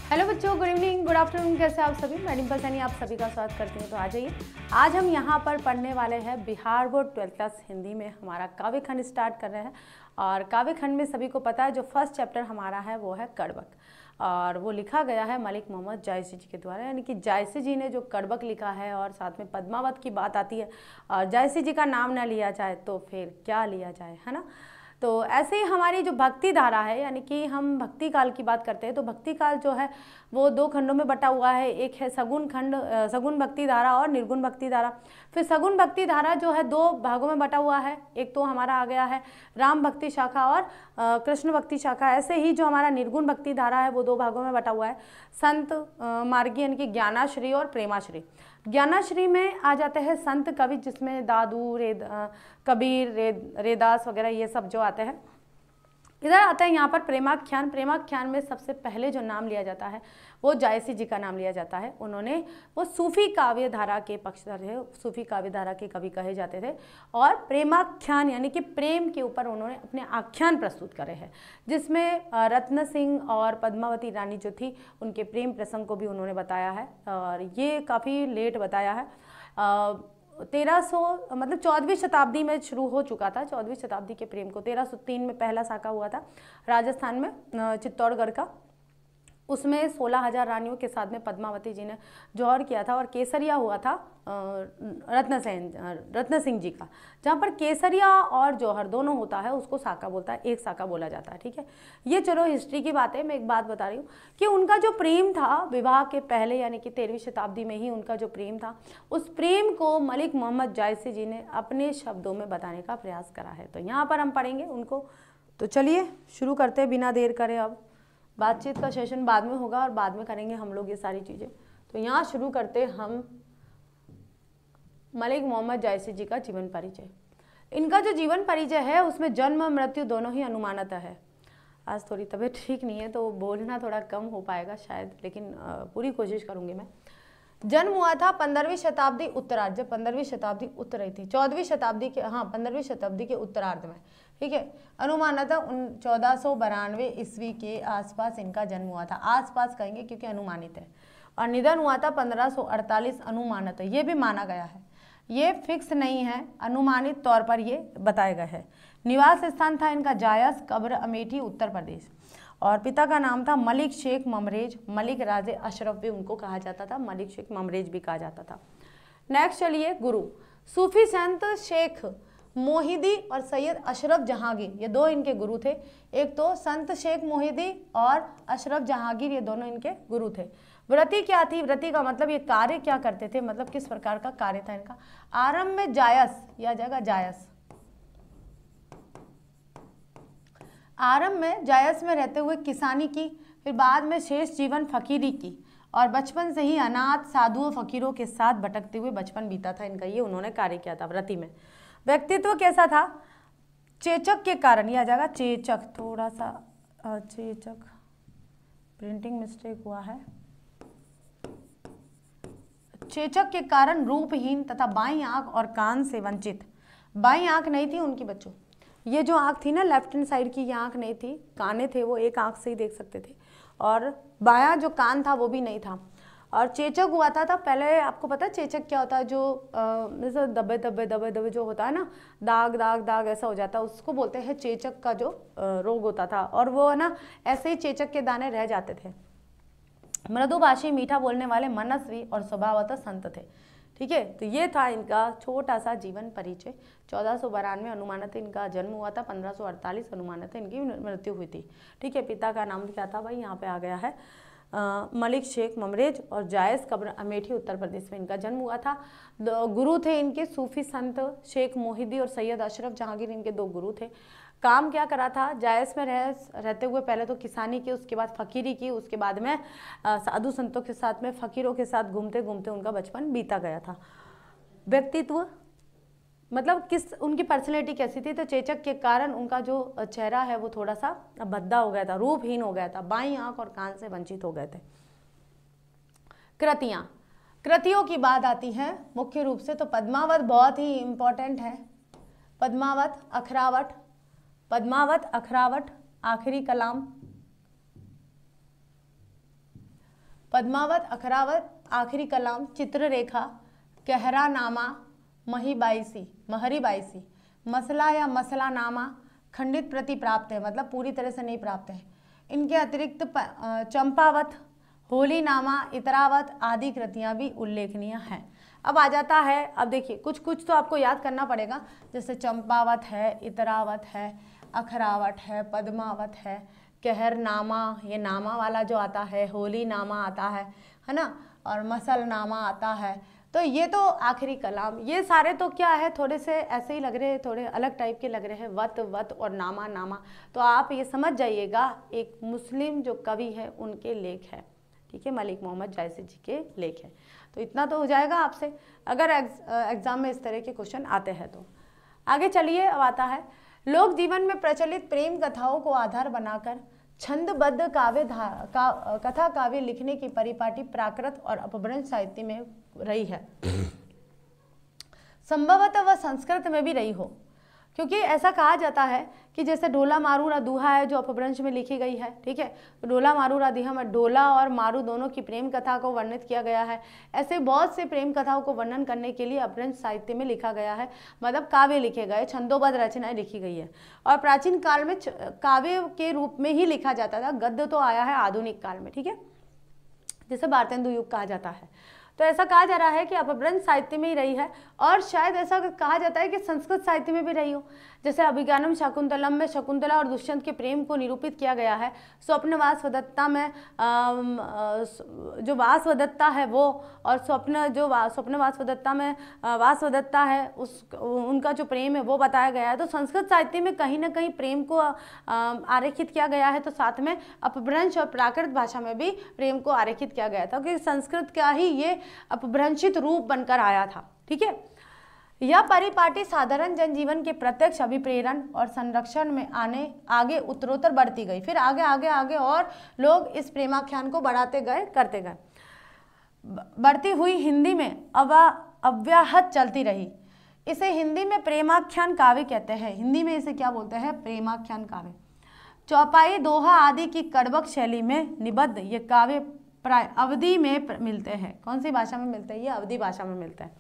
Hello बच्चों, good evening, good afternoon. कैसे आप सभी? मैं डिम्पल सैनी आप सभी का स्वागत करती हूँ। तो आ जाइए, आज हम यहाँ पर पढ़ने वाले हैं Bihar board 12th class Hindi में हमारा काव्य खंड स्टार्ट कर रहे हैं। और काव्य खंड में सभी को पता है जो फर्स्ट चैप्टर हमारा है वो है कड़बक, और वो लिखा गया है मलिक मोहम्मद जायसी जी के द्वारा। यानी कि जायसी जी ने जो कड़बक लिखा है और साथ में पद्मावत की बात आती है और जायसी जी का नाम ना लिया जाए तो फिर क्या लिया जाए, है ना। तो ऐसे ही हमारी जो भक्ति धारा है, यानी कि हम भक्ति काल की बात करते हैं तो भक्ति काल जो है वो दो खंडों में बटा हुआ है। एक है सगुण खंड, सगुण भक्ति धारा और निर्गुण भक्ति धारा। फिर सगुण भक्ति धारा जो है दो भागों में बटा हुआ है। एक तो हमारा आ गया है राम भक्ति शाखा और कृष्ण भक्ति शाखा। ऐसे ही जो हमारा निर्गुण भक्ति धारा है वो दो भागों में बटा हुआ है, संत मार्गी यानी कि ज्ञानाश्री और प्रेमाश्री। ज्ञानाश्री में आ जाते हैं संत कवि, जिसमें दादू, कबीर, रेदास वगैरह ये सब जो आते हैं। इधर आता है यहाँ पर प्रेमाख्यान। प्रेमाख्यान में सबसे पहले जो नाम लिया जाता है वो जायसी जी का नाम लिया जाता है। उन्होंने वो सूफी काव्य धारा के पक्षधर थे, सूफी काव्य धारा के कवि कहे जाते थे। और प्रेमाख्यान यानी कि प्रेम के ऊपर उन्होंने अपने आख्यान प्रस्तुत करे हैं, जिसमें रत्न सिंह और पद्मावती रानी जो थी उनके प्रेम प्रसंग को भी उन्होंने बताया है। और ये काफ़ी लेट बताया है, 1300 मतलब 14वीं शताब्दी में शुरू हो चुका था। 14वीं शताब्दी के प्रेम को 1303 में पहला साका हुआ था राजस्थान में, चित्तौड़गढ़ का। उसमें 16,000 रानियों के साथ में पद्मावती जी ने जौहर किया था। और केसरिया हुआ था रत्न सिंह जी का। जहाँ पर केसरिया और जौहर दोनों होता है उसको साका बोलता है, एक साका बोला जाता है। ठीक है, ये चलो हिस्ट्री की बात है। मैं एक बात बता रही हूँ कि उनका जो प्रेम था विवाह के पहले, यानी कि 13वीं शताब्दी में ही उनका जो प्रेम था, उस प्रेम को मलिक मोहम्मद जायसी जी ने अपने शब्दों में बताने का प्रयास करा है। तो यहाँ पर हम पढ़ेंगे उनको। तो चलिए शुरू करते हैं बिना देर करे। अब बातचीत का सेशन बाद में होगा और बाद में करेंगे हम लोग ये सारी चीज़ें। तो यहाँ शुरू करते हम मलिक मोहम्मद जायसी जी का जीवन परिचय। इनका जो जीवन परिचय है उसमें जन्म मृत्यु दोनों ही अनुमानित है। आज थोड़ी तबीयत ठीक नहीं है तो बोलना थोड़ा कम हो पाएगा शायद, लेकिन पूरी कोशिश करूँगी मैं। जन्म हुआ था 15वीं शताब्दी उत्तरार्ध, जब 15वीं शताब्दी उत्तर रही थी, 14वीं शताब्दी के 15वीं शताब्दी के उत्तरार्ध में। ठीक है, अनुमानतः 1492 ईस्वी के आसपास इनका जन्म हुआ था। आसपास कहेंगे क्योंकि अनुमानित है। और निधन हुआ था 1548 अनुमानित है, ये भी माना गया है, ये फिक्स नहीं है, अनुमानित तौर पर ये बताया गया है। निवास स्थान था इनका जायस, कब्र अमेठी, उत्तर प्रदेश। और पिता का नाम था मलिक शेख ममरेज। मलिक राजे अशरफ भी उनको कहा जाता था, मलिक शेख ममरेज भी कहा जाता था। नेक्स्ट चलिए, गुरु सूफी संत शेख मोहिदी और सैयद अशरफ जहांगीर, ये दो इनके गुरु थे। एक तो संत शेख मोहिदी और अशरफ जहांगीर, ये दोनों इनके गुरु थे। व्रति क्या थी? व्रति का मतलब ये कार्य क्या करते थे, मतलब किस प्रकार का कार्य था इनका। आरंभ में जायस या जगह जायस, आरंभ में जायस में रहते हुए किसानी की, फिर बाद में शेष जीवन फकीरी की, और बचपन से ही अनाथ साधुओं फकीरों के साथ भटकते हुए बचपन बीता था इनका। ये उन्होंने कार्य किया था व्रति में। व्यक्तित्व कैसा था? चेचक के कारण, यह आ जाएगा चेचक, थोड़ा सा चेचक, प्रिंटिंग मिस्टेक हुआ है। चेचक के कारण रूपहीन तथा बाईं आंख और कान से वंचित। बाईं आंख नहीं थी उनकी बच्चों, ये जो आंख थी ना लेफ्ट हैंड साइड की, ये आंख नहीं थी, काने थे, वो एक आंख से ही देख सकते थे। और बायां जो कान था वो भी नहीं था। और चेचक हुआ था पहले, आपको पता है चेचक क्या होता है? जो जैसे दबे दबे दबे दबे जो होता है ना, दाग दाग दाग ऐसा हो जाता है, उसको बोलते हैं चेचक का जो रोग होता था। और वो है ना ऐसे ही चेचक के दाने रह जाते थे। मृदुभाषी, मीठा बोलने वाले, मनस्वी और स्वभावतः संत थे। ठीक है, तो ये था इनका छोटा सा जीवन परिचय। 1492 अनुमानित इनका जन्म हुआ था, 1548 अनुमानित इनकी मृत्यु हुई थी। ठीक है, पिता का नाम क्या था भाई, यहाँ पे आ गया है मलिक शेख ममरेज, और जायस, कब्र अमेठी, उत्तर प्रदेश में इनका जन्म हुआ था। गुरु थे इनके सूफी संत शेख मोहिदी और सैयद अशरफ जहांगीर, इनके दो गुरु थे। काम क्या करा था? जायस में रहते हुए पहले तो किसानी की, उसके बाद फकीरी की, उसके बाद में साधु संतों के साथ में फकीरों के साथ घूमते घूमते उनका बचपन बीता गया था। व्यक्तित्व मतलब किस उनकी पर्सनैलिटी कैसी थी? तो चेचक के कारण उनका जो चेहरा है वो थोड़ा सा भद्दा हो गया था, रूपहीन हो गया था, बाईं आंख और कान से वंचित हो गए थे। कृतियाँ, कृतियों की बात आती है मुख्य रूप से तो पद्मावत बहुत ही इंपॉर्टेंट है। पद्मावत, अखरावट, पद्मावत, अखरावट, आखिरी कलाम, पद्मावत, अखरावत, आखिरी कलाम, चित्ररेखा, कहरानामा, महरी बाईसी, मसला या मसलानामा, खंडित प्रति प्राप्त है, मतलब पूरी तरह से नहीं प्राप्त है। इनके अतिरिक्त चंपावत, होलीनामा, इतरावत आदि कृतियां भी उल्लेखनीय हैं। अब आ जाता है, अब देखिए कुछ कुछ तो आपको याद करना पड़ेगा, जैसे चंपावत है, इतरावत है, अखरावत है, पद्मावत है, कहरनामा, ये नामा वाला जो आता है, होलीनामा आता है ना, और मसलनामा आता है। तो ये तो आखिरी कलाम, ये सारे तो क्या है, थोड़े से ऐसे ही लग रहे हैं, थोड़े अलग टाइप के लग रहे हैं, वत और नामा। तो आप ये समझ जाइएगा एक मुस्लिम जो कवि है उनके लेख है, ठीक है, मलिक मोहम्मद जायसी जी के लेख है। तो इतना तो हो जाएगा आपसे, अगर एग्जाम में इस तरह के क्वेश्चन आते हैं तो। आगे चलिए, अब आता है लोक जीवन में प्रचलित प्रेम कथाओं को आधार बनाकर छंदबद्ध कथा काव्य लिखने की परिपाटी प्राकृत और अपभ्रंश साहित्य में रही है। संभवतः वह संस्कृत में भी रही हो, क्योंकि ऐसा कहा जाता है कि जैसे डोला मारूरा दूहा है जो अपभ्रंश में लिखी गई है, ठीक है, डोला मारूरा दूहा में डोला और मारू दोनों की प्रेम कथा को वर्णित किया गया है। ऐसे बहुत से प्रेम कथाओं को वर्णन करने के लिए अपभ्रंश साहित्य में लिखा गया है, मतलब काव्य लिखे गए, छंदोबद्ध रचनाएं लिखी गई है। और प्राचीन काल में काव्य के रूप में ही लिखा जाता था, गद्य तो आया है आधुनिक काल में, ठीक है, जिसे भारतेंदु युग कहा जाता है। तो ऐसा कहा जा रहा है कि अपभ्रंश साहित्य में ही रही है, और शायद ऐसा कहा जाता है कि संस्कृत साहित्य में भी रही हो। जैसे अभिज्ञानम शाकुंतलम में शकुंतला और दुष्यंत के प्रेम को निरूपित किया गया है। स्वप्नवासवदत्ता में जो वासवदत्ता है वो, और स्वप्नवासवदत्ता में वासवदत्ता है, उनका जो प्रेम है वो बताया गया है। तो संस्कृत साहित्य में कहीं ना कहीं प्रेम को आरेखित किया गया है, तो साथ में अपभ्रंश और प्राकृत भाषा में भी प्रेम को आरेखित किया गया था, क्योंकि संस्कृत का ही ये अपभ्रंशित रूप बनकर आया था, ठीक है। यह परिपाटी साधारण जनजीवन के प्रत्यक्ष अभिप्रेरण और संरक्षण में आगे उत्तरोत्तर बढ़ती गई। फिर आगे आगे आगे और लोग इस प्रेमाख्यान को बढ़ाते गए, करते गए। बढ़ती हुई हिंदी में अव्याहत चलती रही। इसे हिंदी में प्रेमाख्यान काव्य कहते हैं। हिंदी में इसे क्या बोलते हैं? प्रेमाख्यान काव्य। चौपाई, दोहा आदि की कड़बक शैली में निबद्ध ये काव्य प्राय अवधी में मिलते हैं। कौन सी भाषा में मिलते हैं? ये अवधी भाषा में मिलते हैं।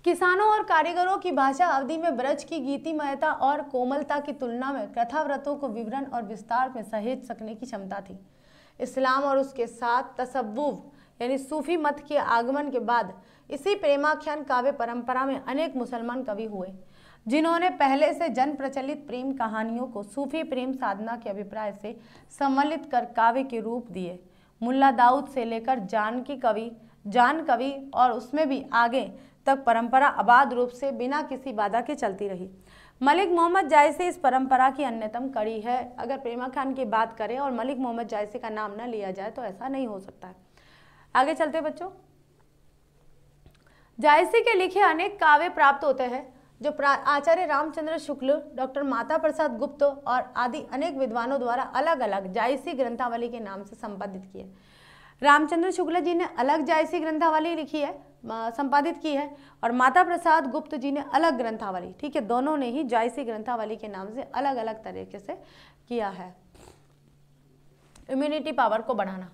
किसानों और कारीगरों की भाषा अवधि में ब्रज की गीतिमयता और कोमलता की तुलना में कथाव्रतों को विवरण और विस्तार में सहेज सकने की क्षमता थी। इस्लाम और उसके साथ तसव्वुफ यानी सूफी मत के आगमन के बाद इसी प्रेमाख्यान काव्य परंपरा में अनेक मुसलमान कवि हुए, जिन्होंने पहले से जन प्रचलित प्रेम कहानियों को सूफी प्रेम साधना के अभिप्राय से सम्मिलित कर काव्य के रूप दिए। मुल्ला दाऊद से लेकर जान कवि और उसमें भी आगे तक परंपरा अबाध रूप से बिना किसी बाधा के चलती रही। मलिक मोहम्मद जायसी इस परंपरा की अन्यतम कड़ी है। अगर प्रेमाख्यान की बात करें और मलिक मोहम्मद जायसी का नाम न लिया जाए तो ऐसा नहीं हो सकता है। आगे चलते बच्चों। जायसी के लिखे अनेक काव्य प्राप्त होते हैं जो आचार्य रामचंद्र शुक्ल, डॉक्टर माता प्रसाद गुप्त और आदि अनेक विद्वानों द्वारा अलग अलग जायसी ग्रंथावली के नाम से संपादित किए। रामचंद्र शुक्ल जी ने अलग जायसी ग्रंथावली लिखी है, संपादित की है, और माता प्रसाद गुप्त जी ने अलग ग्रंथावली, ठीक है, दोनों ने ही जायसी ग्रंथावली के नाम से अलग अलग तरीके से किया है। इम्यूनिटी पावर को बढ़ाना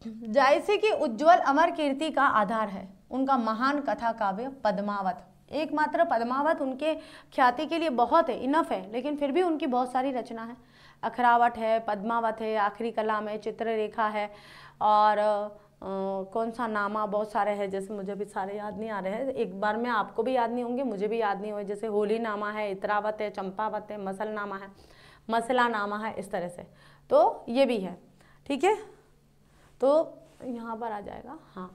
जायसी की उज्जवल अमर कीर्ति का आधार है उनका महान कथा काव्य पद्मावत। एकमात्र पद्मावत उनके ख्याति के लिए बहुत है, इनफ है, लेकिन फिर भी उनकी बहुत सारी रचना है। अखरावट है, पद्मावत है, आखिरी कलाम है, चित्ररेखा है, और कौन सा नामा, बहुत सारे हैं, जैसे मुझे भी सारे याद नहीं आ रहे हैं, एक बार में आपको भी याद नहीं होंगे, मुझे भी याद नहीं हुए। जैसे होली नामा है, इतरावत है, चंपावत है, मसलनामा है, मसलानामा है, इस तरह से। तो ये भी है, ठीक है, तो यहाँ पर आ जाएगा। हाँ,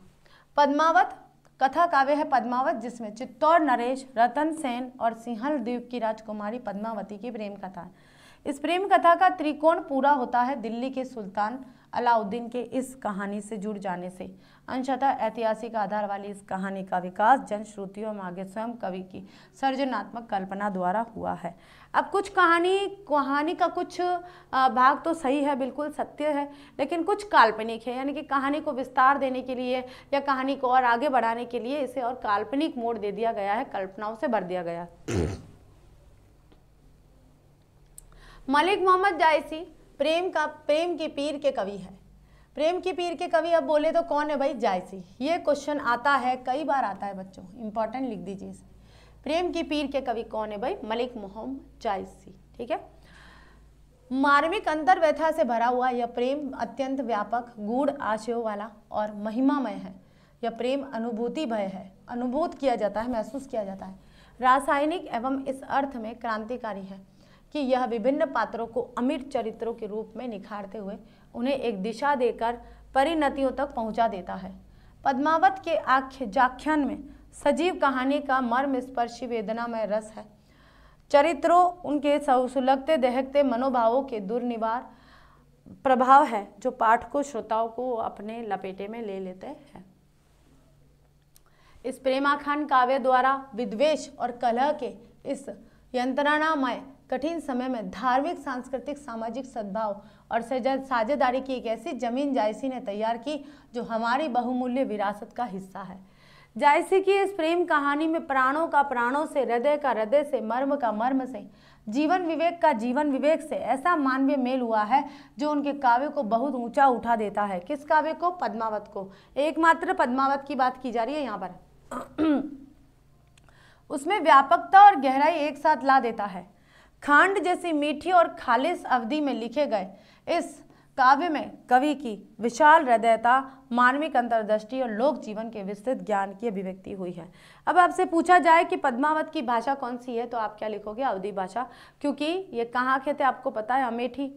पद्मावत कथा काव्य है पद्मावत, जिसमें चित्तौड़ नरेश, रतन सेन और सिंहल द्वीप की राजकुमारी पद्मावती की प्रेम कथा है। इस प्रेम कथा का त्रिकोण पूरा होता है दिल्ली के सुल्तान अलाउद्दीन के इस कहानी से जुड़ जाने से। अंशतः ऐतिहासिक आधार वाली इस कहानी का विकास जनश्रुतियों में आगे स्वयं कवि की सृजनात्मक कल्पना द्वारा हुआ है। अब कुछ कहानी का कुछ भाग तो सही है, बिल्कुल सत्य है, लेकिन कुछ काल्पनिक है, यानी कि कहानी को विस्तार देने के लिए या कहानी को और आगे बढ़ाने के लिए इसे और काल्पनिक मोड़ दे दिया गया है, कल्पनाओं से भर दिया गया। मलिक मोहम्मद जायसी प्रेम की पीर के कवि है। प्रेम की पीर के कवि अब बोले तो कौन है भाई? जायसी। ये क्वेश्चन आता है, कई बार आता है बच्चों, इंपॉर्टेंट लिख दीजिए इसे। प्रेम की पीर के कवि कौन है भाई? मलिक मोहम्मद जायसी। ठीक है। मार्मिक अंतर्व्यथा से भरा हुआ यह प्रेम अत्यंत व्यापक, गूढ़ आशयों वाला और महिमामय है। यह प्रेम अनुभूति भय है, अनुभूत किया जाता है, महसूस किया जाता है। रासायनिक एवं इस अर्थ में क्रांतिकारी है कि यह विभिन्न पात्रों को अमीर चरित्रों के रूप में निखारते हुए उन्हें एक दिशा देकर परिणतियों तक पहुंचा देता है। पद्मावत के आख्यान में सजीव कहानी का मर्म स्पर्शी वेदनामय रस है। चरित्रों उनके सुलगते दहकते मनोभावों के दुर्निवार प्रभाव है जो पाठकों श्रोताओं को अपने लपेटे में ले लेते हैं। इस प्रेमाख्यान काव्य द्वारा विद्वेष और कलह के इस यंत्रणामय कठिन समय में धार्मिक, सांस्कृतिक, सामाजिक सद्भाव और साझेदारी की एक ऐसी जमीन जायसी ने तैयार की जो हमारी बहुमूल्य विरासत का हिस्सा है। जायसी की इस प्रेम कहानी में प्राणों का प्राणों से, हृदय का हृदय से, मर्म का मर्म से, जीवन विवेक का जीवन विवेक से ऐसा मानवीय मेल हुआ है जो उनके काव्य को बहुत ऊंचा उठा देता है। किस काव्य को? पद्मावत को। एकमात्र पद्मावत की बात की जा रही है यहाँ पर। उसमें व्यापकता और गहराई एक साथ ला देता है। खांड जैसी मीठी और खालिस अवधि में लिखे गए इस काव्य में कवि की विशाल हृदयता, मानविक अंतर्दृष्टि और लोक जीवन के विस्तृत ज्ञान की अभिव्यक्ति हुई है। अब आपसे पूछा जाए कि पद्मावत की भाषा कौन सी है तो आप क्या लिखोगे? अवधी भाषा, क्योंकि ये कहाँ के थे आपको पता है, अमेठी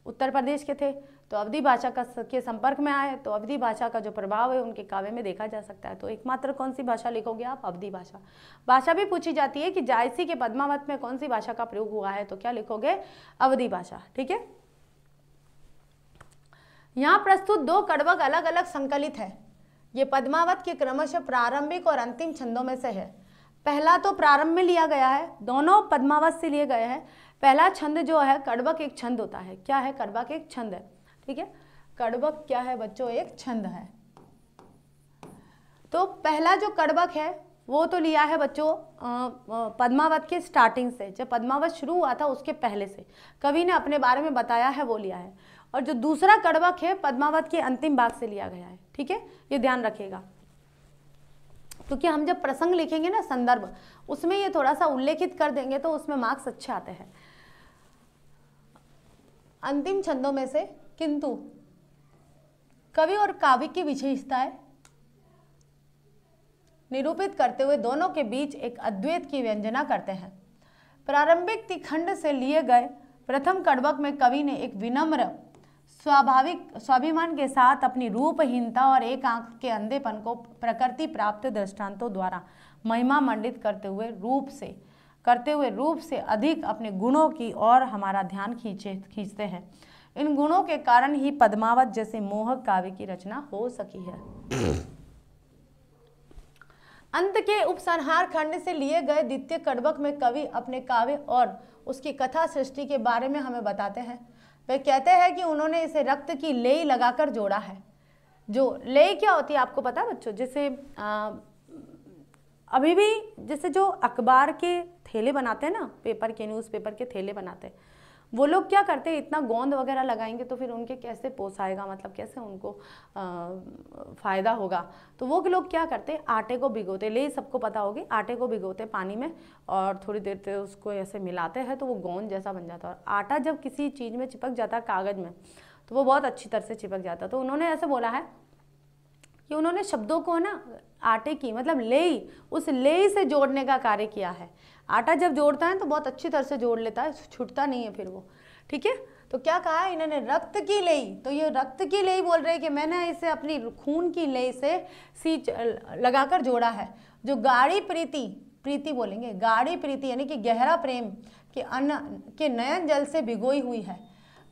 उत्तर प्रदेश के थे, तो अवधी भाषा के संपर्क में आए तो अवधी भाषा का जो प्रभाव है उनके काव्य में देखा जा सकता है। तो एकमात्र कौन सी भाषा लिखोगे आप? अवधी भाषा। भाषा भी पूछी जाती है कि जायसी के पद्मावत में कौन सी भाषा का प्रयोग हुआ है तो क्या लिखोगे? अवधी भाषा। ठीक है। यहाँ प्रस्तुत दो कड़वक अलग अलग संकलित है। ये पद्मावत के क्रमशः प्रारंभिक और अंतिम छंदों में से है। पहला तो प्रारंभ में लिया गया है, दोनों पद्मावत से लिए गए हैं। पहला छंद जो है कड़वक एक छंद होता है। क्या है? कड़वक एक छंद है। ठीक है। कड़वक क्या है बच्चों? एक छंद है। तो पहला जो कड़वक है वो तो लिया है बच्चों पद्मावत के स्टार्टिंग से, जब पद्मावत शुरू हुआ था उसके पहले से कवि ने अपने बारे में बताया है वो लिया है। और जो दूसरा कड़वक है पद्मावत के अंतिम भाग से लिया गया है। ठीक है, ये ध्यान रखिएगा, क्योंकि हम जब प्रसंग लिखेंगे ना, संदर्भ, उसमें ये थोड़ा सा उल्लेखित कर देंगे तो उसमें मार्क्स अच्छे आते हैं। अंतिम छंदों में से किंतु कवि और काव्य की विशेषताएं निरूपित करते हुए दोनों के बीच एक अद्वैत की व्यंजना करते हैं। प्रारंभिक तिखंड से लिए गए प्रथम कड़वक में कवि ने एक विनम्र स्वाभिमान के साथ अपनी रूपहीनता और एक आंख के अंधेपन को प्रकृति प्राप्त दृष्टांतों द्वारा महिमा मंडित करते हुए रूप से अधिक अपने गुणों की ओर हमारा ध्यान खींचते हैं। इन गुणों के कारण ही पद्मावत जैसे मोहक काव्य की रचना हो सकी है। अंत के उपसंहार खंड से लिए गए द्वितीय कड़वक में कवि अपने काव्य और उसकी कथा सृष्टि के बारे में हमें बताते हैं। वे कहते हैं कि उन्होंने इसे रक्त की लेई लगाकर जोड़ा है। जो लेई क्या होती है आपको पता है बच्चों? जैसे अभी भी जैसे जो अखबार के थैले बनाते हैं ना, पेपर के, न्यूज़पेपर के थैले बनाते हैं, वो लोग क्या करते हैं, इतना गोंद वगैरह लगाएंगे तो फिर उनके कैसे पोसाएगा, मतलब कैसे उनको फ़ायदा होगा। तो वो लोग क्या करते हैं, आटे को भिगोते, ले सबको पता होगी, आटे को भिगोते पानी में और थोड़ी देर तक उसको ऐसे मिलाते हैं तो वो गोंद जैसा बन जाता है। और आटा जब किसी चीज़ में चिपक जाता है, कागज़ में, तो वो बहुत अच्छी तरह से चिपक जाता है। तो उन्होंने ऐसे बोला है कि उन्होंने शब्दों को ना आटे की, मतलब लेई, उस लेई से जोड़ने का कार्य किया है। आटा जब जोड़ता है तो बहुत अच्छी तरह से जोड़ लेता है, छूटता नहीं है फिर वो। ठीक है, तो क्या कहा है इन्होंने? रक्त की लेई। तो ये रक्त की लेई बोल रहे हैं कि मैंने इसे अपनी खून की लेई से सींच लगाकर जोड़ा है। जो गाढ़ी प्रीति बोलेंगे, गाढ़ी प्रीति यानी कि गहरा प्रेम के नयन जल से भिगोई हुई है।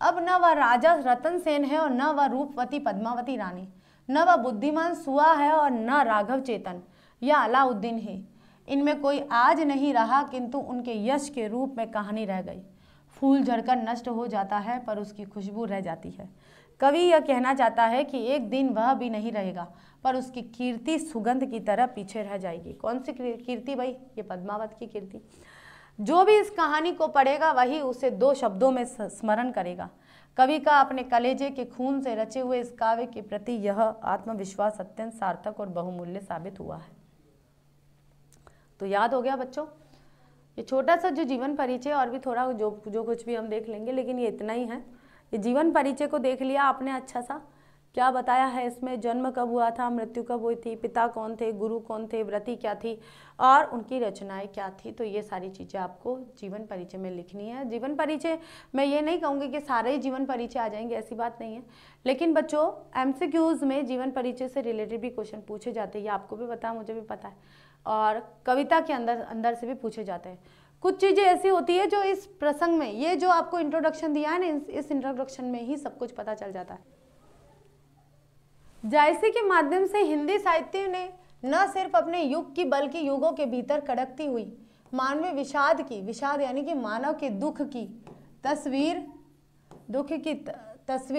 अब न वह राजा रतन सेन है और न वह रूपवती पद्मावती रानी, न वह बुद्धिमान सुआ है और न राघव चेतन या अलाउद्दीन है। इनमें कोई आज नहीं रहा, किंतु उनके यश के रूप में कहानी रह गई। फूल झड़कर नष्ट हो जाता है पर उसकी खुशबू रह जाती है। कवि यह कहना चाहता है कि एक दिन वह भी नहीं रहेगा पर उसकी कीर्ति सुगंध की तरह पीछे रह जाएगी। कौन सी कीर्ति भाई? ये पद्मावत की कीर्ति। जो भी इस कहानी को पढ़ेगा वही उसे दो शब्दों में स्मरण करेगा। कवि का अपने कलेजे के खून से रचे हुए इस काव्य के प्रति यह आत्मविश्वास अत्यंत सार्थक और बहुमूल्य साबित हुआ है। तो याद हो गया बच्चों, ये छोटा सा जो जीवन परिचय, और भी थोड़ा जो कुछ भी हम देख लेंगे, लेकिन ये इतना ही है। ये जीवन परिचय को देख लिया आपने, अच्छा सा क्या बताया है इसमें, जन्म कब हुआ था, मृत्यु कब हुई थी, पिता कौन थे, गुरु कौन थे, व्रति क्या थी, और उनकी रचनाएं क्या थी। तो ये सारी चीज़ें आपको जीवन परिचय में लिखनी है। जीवन परिचय मैं ये नहीं कहूँगी कि सारे ही जीवन परिचय आ जाएंगे, ऐसी बात नहीं है, लेकिन बच्चों MCQs में जीवन परिचय से रिलेटेड भी क्वेश्चन पूछे जाते हैं, ये आपको भी पता है, मुझे भी पता है, और कविता के अंदर से भी पूछे जाते हैं। कुछ चीज़ें ऐसी होती है जो इस प्रसंग में, ये जो आपको इंट्रोडक्शन दिया है ना, इस इंट्रोडक्शन में ही सब कुछ पता चल जाता है। जायसी के माध्यम से हिंदी साहित्य ने न सिर्फ अपने युग की बल्कि युगों के भीतर कड़कती हुई मानवीय विषाद यानी कि मानव के दुख की तस्वीर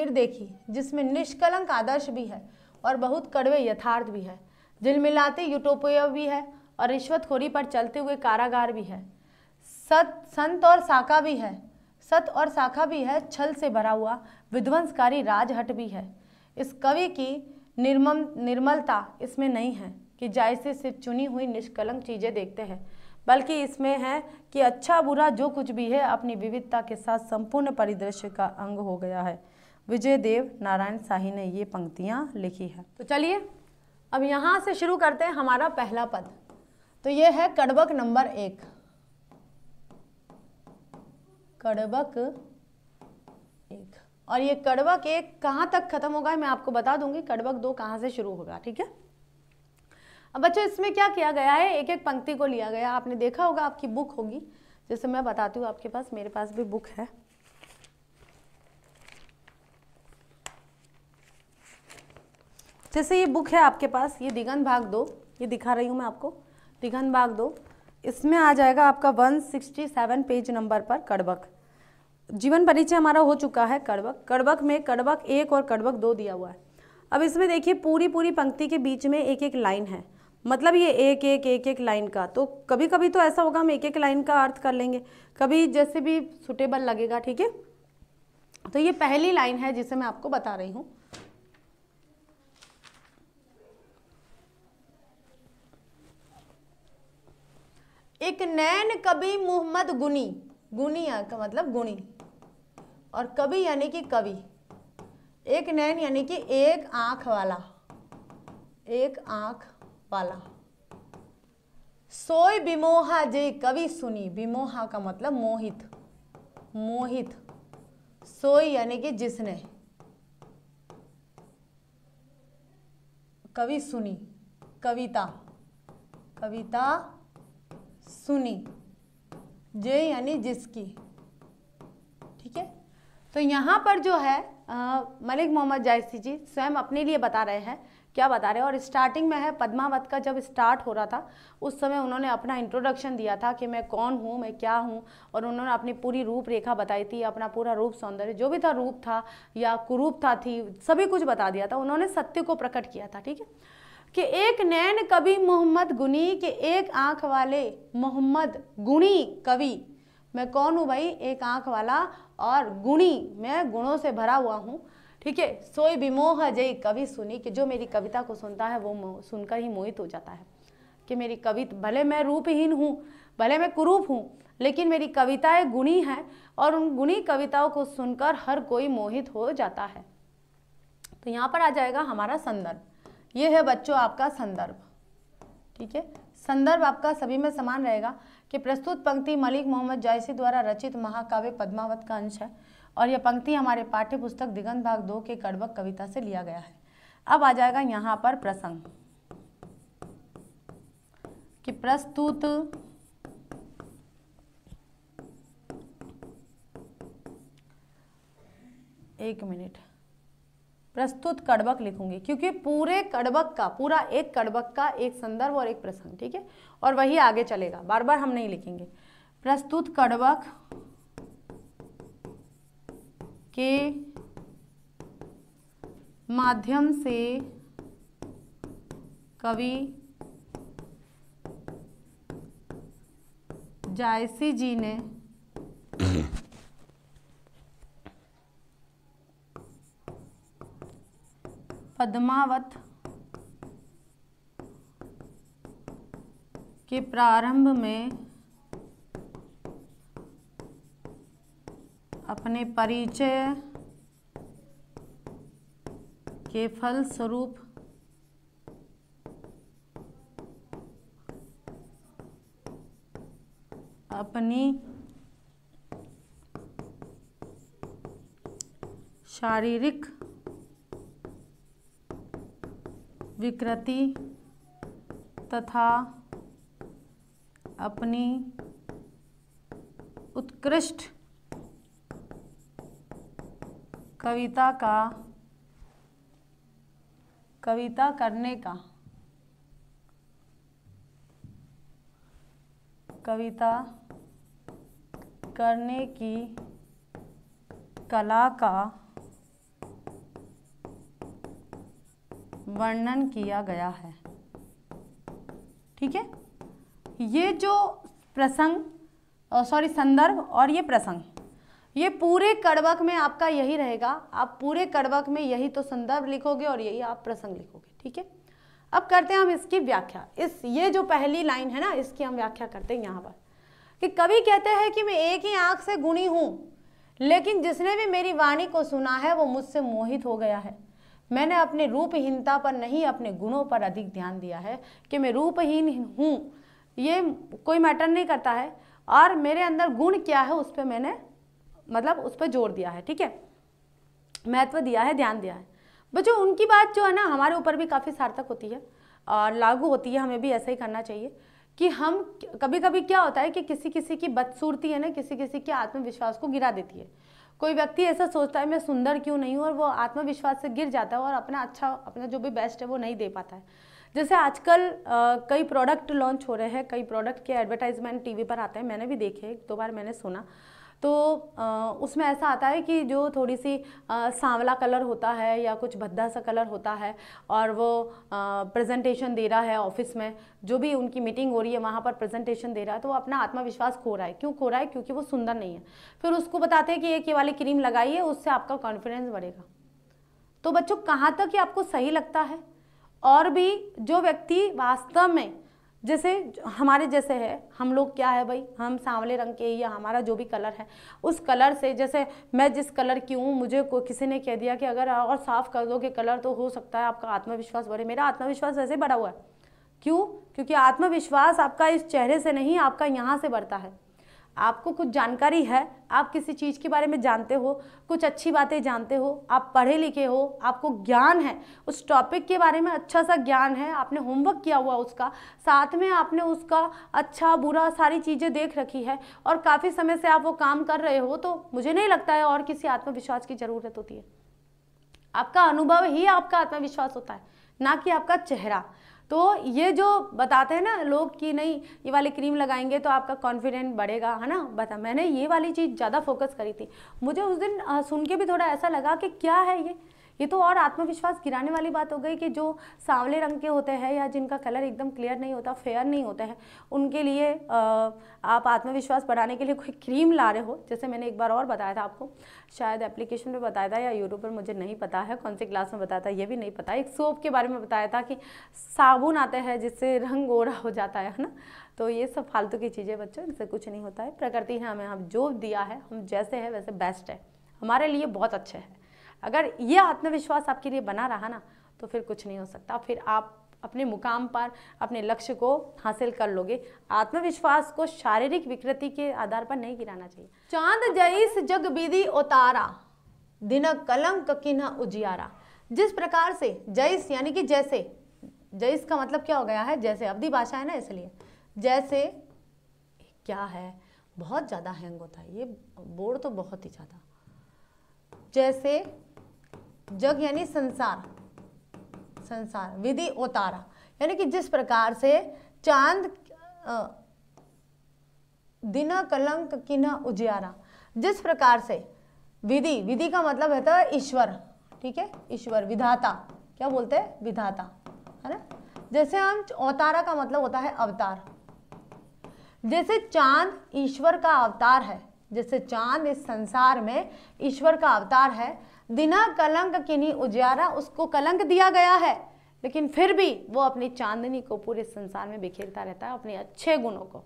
देखी, जिसमें निष्कलंक आदर्श भी है और बहुत कड़वे यथार्थ भी है, झिलमिलाती यूटोपिया भी है और रिश्वतखोरी पर चलते हुए कारागार भी है, सत और शाखा भी है, छल से भरा हुआ विध्वंसकारी राजहट भी है। इस कवि की निर्मलता इसमें नहीं है कि जायसे सिर्फ चुनी हुई निष्कलंक चीज़ें देखते हैं, बल्कि इसमें है कि अच्छा बुरा जो कुछ भी है अपनी विविधता के साथ संपूर्ण परिदृश्य का अंग हो गया है। विजय देव नारायण शाही ने ये पंक्तियाँ लिखी है। तो चलिए अब यहाँ से शुरू करते हैं हमारा पहला पद। तो ये है कड़बक नंबर 1। कड़बक 1, और ये कड़बक 1 कहाँ तक खत्म होगा मैं आपको बता दूंगी, कड़बक 2 कहाँ से शुरू होगा, ठीक है। अब बच्चों इसमें क्या किया गया है, एक एक पंक्ति को लिया गया, आपने देखा होगा, आपकी बुक होगी, जैसे मैं बताती हूँ आपके पास, मेरे पास भी बुक है। जैसे ये बुक है आपके पास, ये दिगंत भाग 2, ये दिखा रही हूँ मैं आपको, दिगंत भाग 2, इसमें आ जाएगा आपका 167 पेज नंबर पर कड़बक। जीवन परिचय हमारा हो चुका है कड़बक में कड़बक 1 और कड़बक 2 दिया हुआ है। अब इसमें देखिए पूरी पंक्ति के बीच में एक एक लाइन है, मतलब ये एक लाइन का, तो कभी कभी तो ऐसा होगा हम एक एक लाइन का अर्थ कर लेंगे, कभी जैसे भी सुटेबल लगेगा, ठीक है। तो ये पहली लाइन है जिसे मैं आपको बता रही हूँ। एक नैन कवि मोहम्मद गुनी, गुनी का मतलब गुणी, और कवि यानी कि कवि, एक नैन यानी कि एक आंख वाला, एक आंख वाला, सोई विमोहा जे कवि सुनी, विमोहा का मतलब मोहित, मोहित, सोई यानी कि जिसने, कवि सुनी, कविता, कविता सुनी, जे यानी जिसकी, ठीक है। तो यहाँ पर जो है मलिक मोहम्मद जायसी जी स्वयं अपने लिए बता रहे हैं, क्या बता रहे हैं, और स्टार्टिंग में है पद्मावत का जब स्टार्ट हो रहा था उस समय उन्होंने अपना इंट्रोडक्शन दिया था कि मैं कौन हूँ, मैं क्या हूँ, और उन्होंने अपनी पूरी रूपरेखा बताई थी, अपना पूरा रूप सौंदर्य जो भी था, रूप था या कुरूप थी, सभी कुछ बता दिया था, उन्होंने सत्य को प्रकट किया था, ठीक है। कि एक नैन कवि मोहम्मद गुनी के एक आंख वाले मोहम्मद गुणी कवि, मैं कौन हूँ भाई, एक आंख वाला और गुणी, मैं गुणों से भरा हुआ हूँ, ठीक है। सोई विमोह जय कवि सुनी, कि जो मेरी कविता को सुनता है वो सुनकर ही मोहित हो जाता है, कि मेरी कविता, भले मैं रूपहीन हूँ, भले मैं कुरूप हूँ, लेकिन मेरी कविताएं गुणी हैं और उन गुणी कविताओं को सुनकर हर कोई मोहित हो जाता है। तो यहाँ पर आ जाएगा हमारा संदर्भ, ये है बच्चों आपका संदर्भ, ठीक है। संदर्भ आपका सभी में समान रहेगा कि प्रस्तुत पंक्ति मलिक मोहम्मद जायसी द्वारा रचित महाकाव्य पद्मावत का अंश है और यह पंक्ति हमारे पाठ्य पुस्तक दिगंत भाग 2 के कड़बक कविता से लिया गया है। अब आ जाएगा यहाँ पर प्रसंग कि प्रस्तुत एक मिनट, प्रस्तुत कड़बक लिखूंगी क्योंकि पूरे कड़बक का, पूरा एक कड़बक का एक संदर्भ और एक प्रसंग, ठीक है, और वही आगे चलेगा, बार बार हम नहीं लिखेंगे। प्रस्तुत कड़बक के माध्यम से कवि जायसी जी ने पद्मावत के प्रारंभ में अपने परिचय के फलस्वरूप अपनी शारीरिक विकृति तथा अपनी उत्कृष्ट कविता करने की कला का वर्णन किया गया है। ठीक है, ये जो संदर्भ और ये प्रसंग, ये पूरे कड़वक में आपका यही रहेगा। आप पूरे कड़वक में यही तो संदर्भ लिखोगे और यही आप प्रसंग लिखोगे। ठीक है, अब करते हैं हम इसकी व्याख्या। ये जो पहली लाइन है ना, इसकी हम व्याख्या करते हैं यहाँ पर कि कवि कहते हैं कि मैं एक ही आंख से गुणी हूँ, लेकिन जिसने भी मेरी वाणी को सुना है वो मुझसे मोहित हो गया है। मैंने अपनी रूपहीनता पर नहीं, अपने गुणों पर अधिक ध्यान दिया है कि मैं रूपहीन हूँ, ये कोई मैटर नहीं करता है, और मेरे अंदर गुण क्या है उस पर मैंने उस पर जोर दिया है। ठीक है, महत्व दिया है, ध्यान दिया है। बच्चों, उनकी बात जो है ना हमारे ऊपर भी काफ़ी सार्थक होती है और लागू होती है। हमें भी ऐसा ही करना चाहिए कि हम कभी कभी क्या होता है कि किसी की बदसूरती है ना, किसी के आत्मविश्वास को गिरा देती है। कोई व्यक्ति ऐसा सोचता है मैं सुंदर क्यों नहीं हूँ, और वो आत्मविश्वास से गिर जाता है और अपना जो भी बेस्ट है वो नहीं दे पाता है। जैसे आजकल कई प्रोडक्ट लॉन्च हो रहे हैं, कई प्रोडक्ट के एडवर्टाइजमेंट टीवी पर आते हैं, मैंने भी देखे, 1-2 बार मैंने सुना। तो उसमें ऐसा आता है कि जो थोड़ी सी सांवला कलर होता है या कुछ भद्दा सा कलर होता है, और वो प्रेजेंटेशन दे रहा है ऑफिस में, जो भी उनकी मीटिंग हो रही है वहाँ पर प्रेजेंटेशन दे रहा है, तो वो अपना आत्मविश्वास खो रहा है। क्यों खो रहा है? क्योंकि वो सुंदर नहीं है। फिर उसको बताते हैं कि एक ये वाली क्रीम लगाइए, उससे आपका कॉन्फिडेंस बढ़ेगा। तो बच्चों, कहाँ तक ये आपको सही लगता है? और भी जो व्यक्ति वास्तव में जैसे हमारे जैसे है, हम लोग क्या है भाई, हम सांवले रंग के या हमारा जो भी कलर है उस कलर से, जैसे मैं जिस कलर की हूँ, मुझे किसी ने कह दिया कि अगर और साफ कर दोगे कलर तो हो सकता है आपका आत्मविश्वास बढ़े। मेरा आत्मविश्वास ऐसे बढ़ा हुआ है। क्यों? क्योंकि आत्मविश्वास आपका इस चेहरे से नहीं, आपका यहाँ से बढ़ता है। आपको कुछ जानकारी है, आप किसी चीज़ के बारे में जानते हो, कुछ अच्छी बातें जानते हो, आप पढ़े लिखे हो, आपको ज्ञान है, उस टॉपिक के बारे में अच्छा सा ज्ञान है, आपने होमवर्क किया हुआ उसका, साथ में आपने उसका अच्छा बुरा सारी चीज़ें देख रखी है और काफ़ी समय से आप वो काम कर रहे हो, तो मुझे नहीं लगता है और किसी आत्मविश्वास की ज़रूरत होती है। आपका अनुभव ही आपका आत्मविश्वास होता है, ना कि आपका चेहरा। तो ये जो बताते हैं ना लोग कि नहीं ये वाली क्रीम लगाएंगे तो आपका कॉन्फिडेंस बढ़ेगा, है ना, मैंने ये वाली चीज़ ज़्यादा फोकस करी थी। मुझे उस दिन सुन के भी थोड़ा ऐसा लगा कि क्या है ये तो और आत्मविश्वास गिराने वाली बात हो गई कि जो सांवले रंग के होते हैं या जिनका कलर एकदम क्लियर नहीं होता, फेयर नहीं होते हैं, उनके लिए आप आत्मविश्वास बढ़ाने के लिए कोई क्रीम ला रहे हो। जैसे मैंने एक बार और बताया था आपको, शायद एप्लीकेशन पे बताया था या यूट्यूब पर, मुझे नहीं पता है कौन सी क्लास में बताया था, ये भी नहीं पता। एक सोप के बारे में बताया था कि साबुन आते हैं जिससे रंग गोरा हो जाता है ना। तो ये सब फालतू की चीज़ें बच्चों, इनसे कुछ नहीं होता है। प्रकृति ने हमें जो दिया है, हम जैसे है वैसे बेस्ट है, हमारे लिए बहुत अच्छे है। अगर ये आत्मविश्वास आपके लिए बना रहा ना तो फिर कुछ नहीं हो सकता, फिर आप अपने मुकाम पर अपने लक्ष्य को हासिल कर लोगे। आत्मविश्वास को शारीरिक विकृति के आधार पर नहीं गिराना चाहिए। चांद जैस जग बीदी उतारा, दिन कलंक किन्ह उजियारा। जिस प्रकार से, जैस यानी कि जैसे, जैस का मतलब क्या हो गया है? जैसे, अवधी भाषा है ना इसलिए। जैसे क्या है, बहुत ज़्यादा हैंग होता है ये बोर्ड तो, बहुत ही ज़्यादा। जैसे जग यानी संसार, संसार, विधि उतारा यानी कि जिस प्रकार से चांद दिन कलंक किन्ह उजियारा, जिस प्रकार से विधि, विधि का मतलब होता है ईश्वर, ठीक है, ईश्वर, विधाता, क्या बोलते हैं? विधाता, है ना। जैसे हम अवतारा का मतलब होता है अवतार, जैसे चांद ईश्वर का अवतार है, जैसे चांद इस संसार में ईश्वर का अवतार है, बिना कलंक किन्हीं उजियारा, उसको कलंक दिया गया है लेकिन फिर भी वो अपनी चांदनी को पूरे संसार में बिखेरता रहता है, अपने अच्छे गुणों को।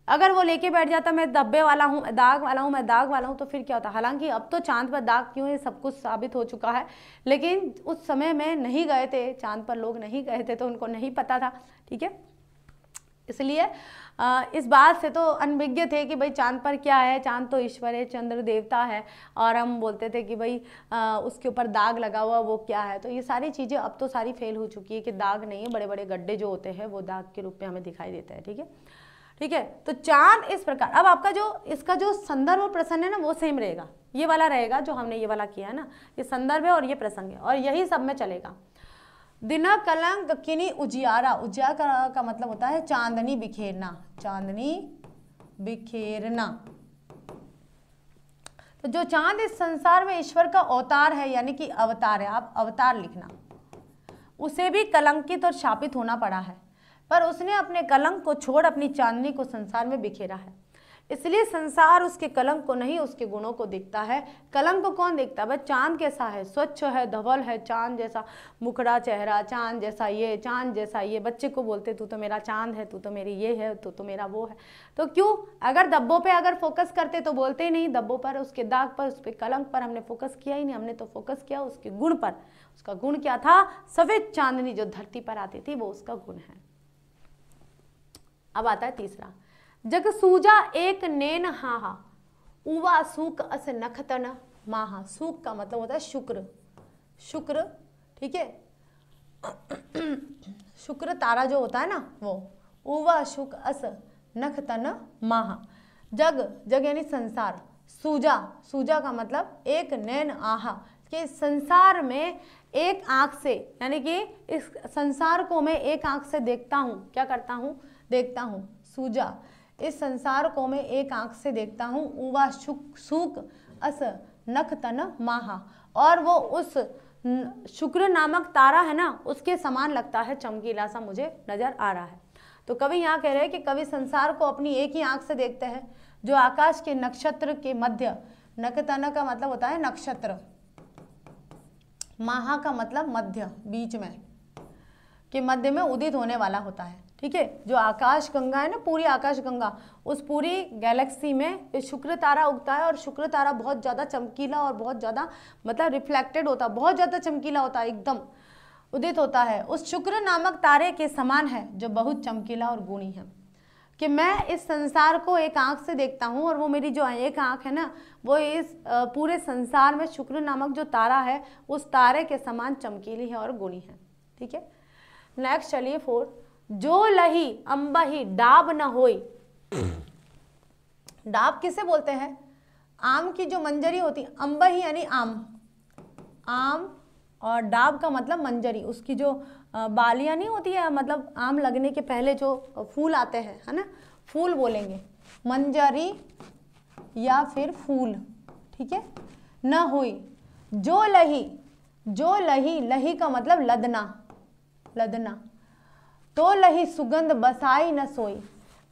अगर वो लेके बैठ जाता मैं धब्बे वाला हूँ, दाग वाला हूँ, मैं दाग वाला हूँ, तो फिर क्या होता। हालांकि अब तो चांद पर दाग क्यों है सब कुछ साबित हो चुका है, लेकिन उस समय में नहीं गए थे चांद पर, लोग नहीं गए थे तो उनको नहीं पता था, ठीक है। इसलिए इस बात से तो अनभिज्ञ थे कि भाई चांद पर क्या है, चांद तो ईश्वर है, चंद्र देवता है, और हम बोलते थे कि भाई उसके ऊपर दाग लगा हुआ वो क्या है। तो ये सारी चीज़ें अब तो सारी फेल हो चुकी है कि दाग नहीं है, बड़े बड़े गड्ढे जो होते हैं वो दाग के रूप में हमें दिखाई देते हैं, ठीक है। ठीक है, तो चांद इस प्रकार, अब आपका जो इसका जो संदर्भ और प्रसंग है ना वो सेम रहेगा, ये वाला रहेगा जो हमने ये वाला किया है ना, ये संदर्भ है और ये प्रसंग है और यही सब में चलेगा। बिना कलंक किन्हीं उजियारा, उजियारा का मतलब होता है चांदनी बिखेरना, चांदनी बिखेरना। तो जो चांद इस संसार में ईश्वर का अवतार है, यानी कि अवतार है, आप अवतार लिखना, उसे भी कलंकित और शापित होना पड़ा है, पर उसने अपने कलंक को छोड़ अपनी चांदनी को संसार में बिखेरा है। इसलिए संसार उसके कलंक को नहीं उसके गुणों को देखता है। कलंक को कौन देखता है? भाई चांद कैसा है, स्वच्छ है, धवल है, चांद जैसा मुखड़ा चेहरा, चांद जैसा ये, चांद जैसा ये। बच्चे को बोलते तू तो मेरा चांद है, तू तो मेरी ये है, तू तो मेरा वो है। तो क्यों? अगर धब्बों पे अगर फोकस करते तो बोलते ही नहीं, धब्बों पर, उसके दाग पर, उस पर कलंक पर हमने फोकस किया ही नहीं, हमने तो फोकस किया उसके गुण पर। उसका गुण क्या था? सफेद चांदनी जो धरती पर आती थी वो उसका गुण है। अब आता है तीसरा, जग सूजा एक नैन हाहा, उवा सूक अस नखतन माहा। सूक का मतलब होता है शुक्र, शुक्र, ठीक है, शुक्र तारा जो होता है ना वो, उवा शुक अस नखतन माहा। जग, जग यानी संसार, सूजा, सूजा का मतलब एक नैन आहा, कि संसार में एक आंख से, यानी कि इस संसार को मैं एक आंख से देखता हूँ, क्या करता हूँ? देखता हूँ। सूजा, इस संसार को मैं एक आंख से देखता हूँ। उवा सूक अस नख तन माहा, और वो उस शुक्र नामक तारा है ना उसके समान लगता है, चमकीला सा मुझे नजर आ रहा है। तो कवि यहाँ कह रहे हैं कि कवि संसार को अपनी एक ही आंख से देखते हैं, जो आकाश के नक्षत्र के मध्य, नखतन का मतलब होता है नक्षत्र, माहा का मतलब मध्य, बीच में, के मध्य में उदित होने वाला होता है, ठीक है। जो आकाश गंगा है ना, पूरी आकाश गंगा, उस पूरी गैलेक्सी में शुक्र तारा उगता है, और शुक्र तारा बहुत ज़्यादा चमकीला और बहुत ज़्यादा मतलब रिफ्लेक्टेड होता है, बहुत ज़्यादा चमकीला होता है, एकदम उदित होता है, उस शुक्र नामक तारे के समान है जो बहुत चमकीला और गुणी है। कि मैं इस संसार को एक आंख से देखता हूँ, और वो मेरी जो एक आंख है ना वो इस पूरे संसार में शुक्र नामक जो तारा है उस तारे के समान चमकीली है और गुणी है, ठीक है। नेक्स्ट चलिए 4, जो लही अम्बही डाब न होई। डाब किसे बोलते हैं? आम की जो मंजरी होती है, अम्बही यानी आम, आम, और डाब का मतलब मंजरी, उसकी जो बालियां नहीं होती है, मतलब आम लगने के पहले जो फूल आते हैं, है ना, फूल बोलेंगे, मंजरी या फिर फूल, ठीक है। न हुई, जो लही, जो लही, लही का मतलब लदना, लदना, तो लही सुगंध बसाई न सोई।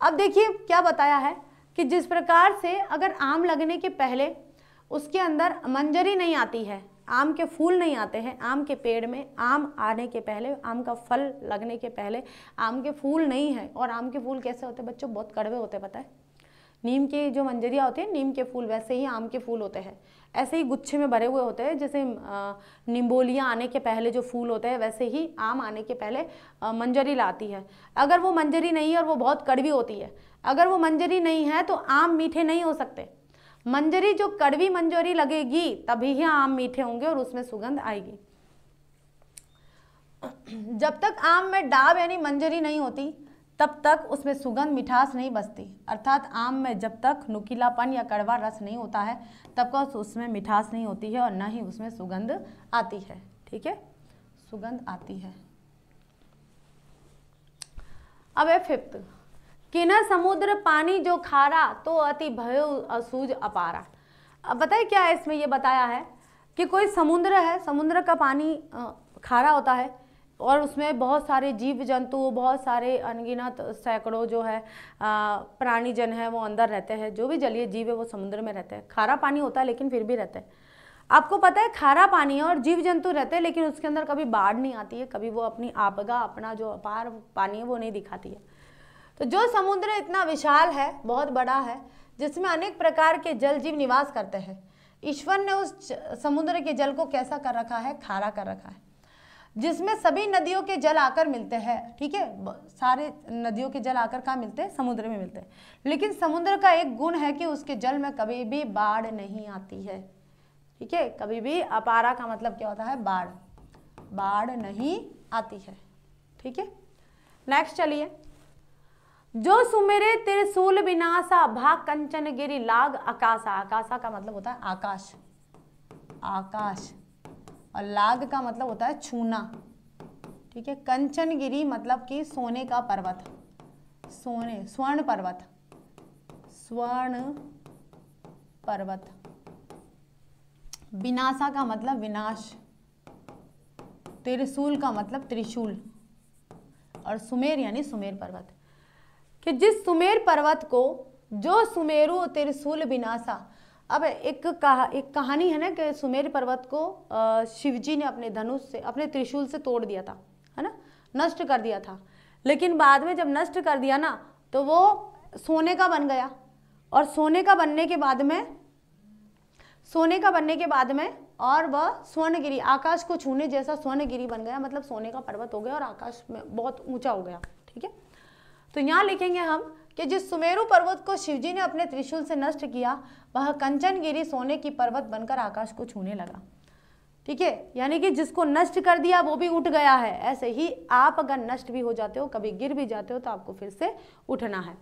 अब देखिए क्या बताया है कि जिस प्रकार से अगर आम लगने के पहले उसके अंदर मंजरी नहीं आती है, आम के फूल नहीं आते हैं, आम के पेड़ में आम आने के पहले, आम का फल लगने के पहले आम के फूल नहीं है। और आम के फूल कैसे होते हैं बच्चों? बहुत कड़वे होते हैं, पता है। नीम की जो मंजरियाँ होती है, नीम के फूल, वैसे ही आम के फूल होते हैं, ऐसे ही गुच्छे में भरे हुए होते हैं। जैसे निम्बोलियाँ आने के पहले जो फूल होते हैं, वैसे ही आम आने के पहले मंजरी लाती है। अगर वो मंजरी नहीं है और वो बहुत कड़वी होती है, अगर वो मंजरी नहीं है तो आम मीठे नहीं हो सकते। मंजरी, जो कड़वी मंजरी लगेगी तभी ही आम मीठे होंगे और उसमें सुगंध आएगी। जब तक आम में डाब यानी मंजरी नहीं होती तब तक उसमें सुगंध मिठास नहीं बसती। अर्थात आम में जब तक नुकीलापन या कड़वा रस नहीं होता है तब तक उसमें मिठास नहीं होती है और न ही उसमें सुगंध आती है, ठीक है, सुगंध आती है। अब है 5th, किना समुद्र पानी जो खारा, तो अति भयो असूज अपारा। अब बताइए क्या है इसमें? ये बताया है कि कोई समुद्र है, समुद्र का पानी खारा होता है, और उसमें बहुत सारे जीव जंतु, बहुत सारे अनगिनत सैकड़ों जो है प्राणी जन है वो अंदर रहते हैं। जो भी जलीय जीव है वो समुद्र में रहते हैं। खारा पानी होता है लेकिन फिर भी रहते हैं। आपको पता है खारा पानी है और जीव जंतु रहते हैं, लेकिन उसके अंदर कभी बाढ़ नहीं आती है, कभी वो अपनी आपगा, अपना जो अपार पानी है वो नहीं दिखाती है। तो जो समुद्र इतना विशाल है, बहुत बड़ा है, जिसमें अनेक प्रकार के जल जीव निवास करते हैं, ईश्वर ने उस समुद्र के जल को कैसा कर रखा है? खारा कर रखा है, जिसमें सभी नदियों के जल आकर मिलते हैं। ठीक है, सारे नदियों के जल आकर कहाँ मिलते हैं? समुद्र में मिलते हैं। लेकिन समुद्र का एक गुण है कि उसके जल में कभी भी बाढ़ नहीं आती है। ठीक है, कभी भी अपारा का मतलब क्या होता है? बाढ़, बाढ़ नहीं आती है। ठीक है, नेक्स्ट चलिए। जो सुमेरे त्रिशूल विनाशा भाग कंचन गिरी लाग आकाशा। आकाशा का मतलब होता है आकाश, आकाश, और लाग का मतलब होता है छूना। ठीक है, कंचन गिरी मतलब कि सोने का पर्वत, सोने, स्वर्ण पर्वत, स्वर्ण पर्वत। विनाशा का मतलब विनाश, त्रिशूल का मतलब त्रिशूल, और सुमेर यानी सुमेर पर्वत। कि जिस सुमेर पर्वत को, जो सुमेरु त्रिशूल विनाशा। अब एक कहानी है ना कि सुमेर पर्वत को शिवजी ने अपने धनुष से, अपने त्रिशूल से तोड़ दिया था, है ना, नष्ट कर दिया था। लेकिन बाद में जब नष्ट कर दिया ना तो वो सोने का बन गया, और सोने का बनने के बाद में और वह स्वर्णगिरी, आकाश को छूने जैसा स्वर्णगिरी बन गया, मतलब सोने का पर्वत हो गया और आकाश में बहुत ऊंचा हो गया। ठीक है, तो यहाँ लिखेंगे हम कि जिस सुमेरु पर्वत को शिवजी ने अपने त्रिशूल से नष्ट किया, वह कंचनगिरी सोने की पर्वत बनकर आकाश को छूने लगा। ठीक है, यानी कि जिसको नष्ट कर दिया वो भी उठ गया है। ऐसे ही आप अगर नष्ट भी हो जाते हो, कभी गिर भी जाते हो, तो आपको फिर से उठना है।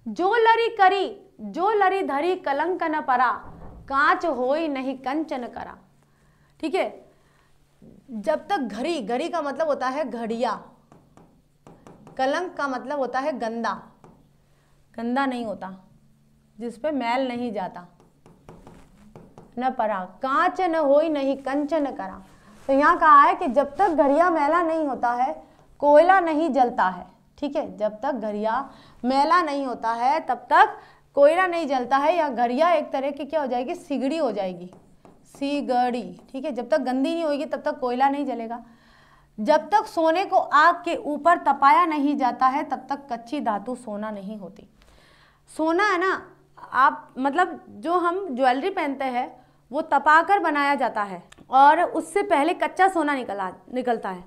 जो लरी करी, जो लरी धरी कलंक न परा, कांच होई नहीं कंचन करा। ठीक है, जब तक घड़ी, घड़ी का मतलब होता है घड़िया, कलंक का मतलब होता है गंदा, गंदा नहीं होता, जिस पे मैल नहीं जाता, न परा, कांच न होई नहीं कंचन करा। तो यहाँ कहा है कि जब तक घड़िया मैला नहीं होता है, कोयला नहीं जलता है। ठीक है, जब तक घड़िया मैला नहीं होता है तब तक कोयला नहीं जलता है, या घड़िया एक तरह की क्या हो जाएगी? सिगड़ी हो जाएगी, सिगड़ी। ठीक है, जब तक गंदी नहीं होगी तब तक कोयला नहीं जलेगा। जब तक सोने को आग के ऊपर तपाया नहीं जाता है तब तक कच्ची धातु सोना नहीं होती। सोना है ना, आप मतलब जो हम ज्वेलरी पहनते हैं वो तपाकर बनाया जाता है, और उससे पहले कच्चा सोना निकलता है।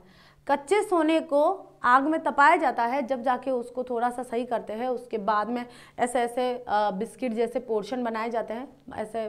कच्चे सोने को आग में तपाया जाता है, जब जाके उसको थोड़ा सा सही करते हैं, उसके बाद में ऐसे ऐसे बिस्किट जैसे पोर्शन बनाए जाते हैं, ऐसे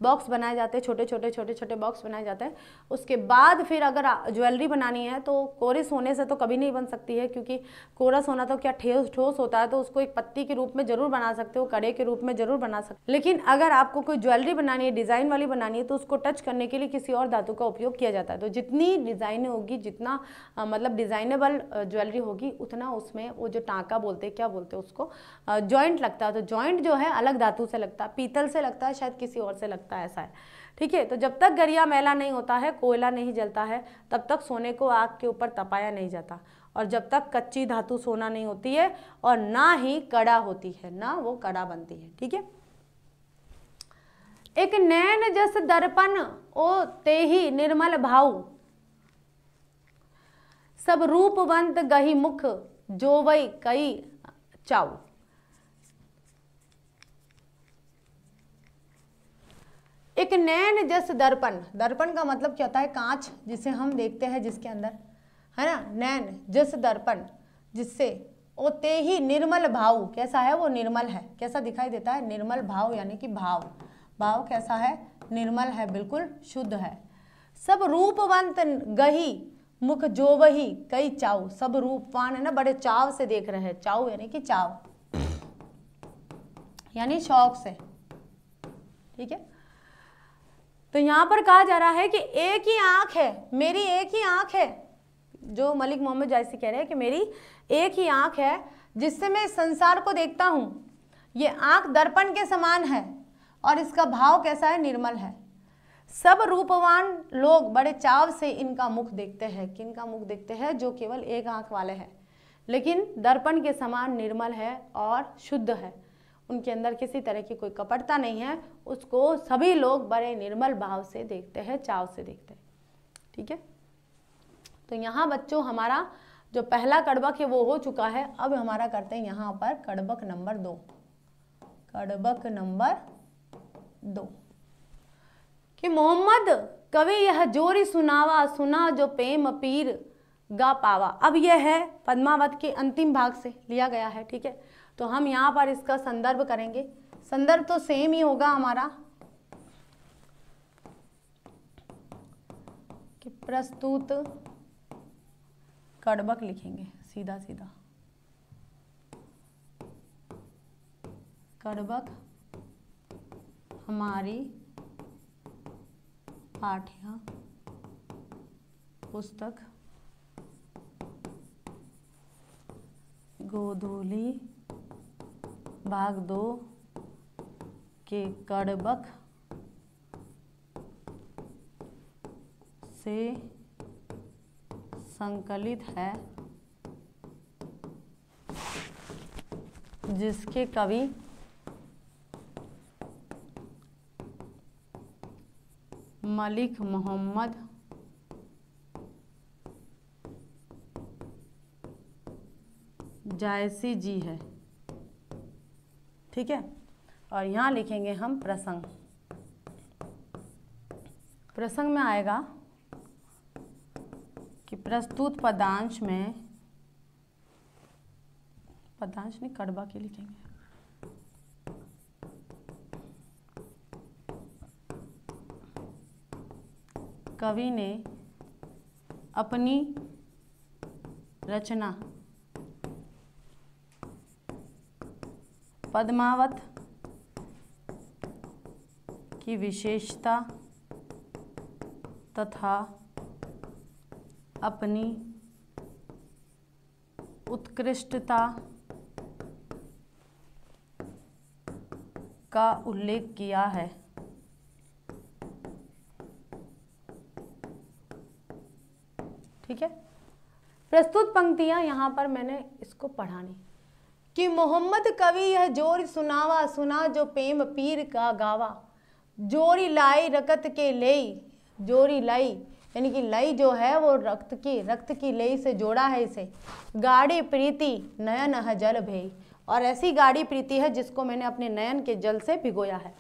बॉक्स बनाए जाते हैं, छोटे छोटे बॉक्स बनाए जाते हैं। उसके बाद फिर अगर ज्वेलरी बनानी है तो कोरे सोने से तो कभी नहीं बन सकती है, क्योंकि कोरा सोना तो क्या ठोस होता है, तो उसको एक पत्ती के रूप में जरूर बना सकते हो, कड़े के रूप में जरूर बना सकते हो। लेकिन अगर आपको कोई ज्वेलरी बनानी है, डिज़ाइन वाली बनानी है, तो उसको टच करने के लिए किसी और धातु का उपयोग किया जाता है। तो जितनी डिज़ाइन होगी, जितना मतलब डिज़ाइनेबल ज्वेलरी होगी, उतना उसमें वो जो टाँका बोलते हैं, क्या बोलते हैं उसको, जॉइंट लगता है। तो जॉइंट जो है अलग धातु से लगता है, पीतल से लगता है, शायद किसी और से लगता है, ऐसा है। ठीक है, तो जब तक घड़िया मैला नहीं होता है, कोयला नहीं जलता है, तब तक सोने को आग के ऊपर तपाया नहीं जाता, और जब तक कच्ची धातु सोना नहीं होती है, और ना ही कड़ा होती है, ना वो कड़ा बनती है। ठीक है, एक नैन जस दर्पण ओ तेहि निर्मल भाव, सब रूपवंत गही मुख जो वही कई चाऊ। एक नैन जस दर्पण, दर्पण का मतलब क्या होता है? कांच, जिसे हम देखते हैं, जिसके अंदर, है ना, नैन जस दर्पण, जिससे ओते ही निर्मल भाव, कैसा है वो? निर्मल है। कैसा दिखाई देता है? निर्मल भाव, यानी कि भाव, भाव कैसा है? निर्मल है, बिल्कुल शुद्ध है। सब रूपवंत गही मुख जो वही कई चाव, सब रूपवान है ना, बड़े चाव से देख रहे हैं। चाव यानी कि चाव, यानी शौक से। ठीक है, तो यहाँ पर कहा जा रहा है कि एक ही आंख है, मेरी एक ही आंख है, जो मलिक मोहम्मद जायसी कह रहे हैं कि मेरी एक ही आंख है जिससे मैं इस संसार को देखता हूँ। ये आंख दर्पण के समान है और इसका भाव कैसा है? निर्मल है। सब रूपवान लोग बड़े चाव से इनका मुख देखते हैं। किनका मुख देखते हैं? जो केवल एक आंख वाले हैं, लेकिन दर्पण के समान निर्मल है और शुद्ध है, उनके अंदर किसी तरह की कोई कपटता नहीं है, उसको सभी लोग बड़े निर्मल भाव से देखते हैं, चाव से देखते हैं। ठीक है, तो यहाँ बच्चों हमारा जो पहला कड़बक है वो हो चुका है। अब हमारा करते हैं यहाँ पर कड़बक नंबर 2। कड़बक नंबर 2 कि मोहम्मद कवि यह जोरी सुनावा, सुना जो प्रेम पीर गा पावा। अब यह है पद्मावत के अंतिम भाग से लिया गया है। ठीक है, तो हम यहाँ पर इसका संदर्भ करेंगे। संदर्भ तो सेम ही होगा हमारा कि प्रस्तुत कड़बक लिखेंगे सीधा सीधा। कड़बक हमारी पाठ्य पुस्तक गोधूली भाग 2 के कड़बक से संकलित है, जिसके कवि मलिक मोहम्मद जायसी जी है। ठीक है, और यहाँ लिखेंगे हम प्रसंग। प्रसंग में आएगा कि प्रस्तुत पदांश में, पदांश नहीं कड़बा के लिखेंगे, कवि ने अपनी रचना पद्मावत की विशेषता तथा अपनी उत्कृष्टता का उल्लेख किया है। ठीक है, प्रस्तुत पंक्तियां यहाँ पर मैंने इसको पढ़ानी कि मोहम्मद कवि यह जोर सुनावा, सुना जो प्रेम पीर का गावा। जोरी लाई रकत के लेई, जोरी लाई यानी कि लई जो है वो रक्त की लई से जोड़ा है इसे। गाढ़ी प्रीति नयन है जल भई, और ऐसी गाढ़ी प्रीति है जिसको मैंने अपने नयन के जल से भिगोया है।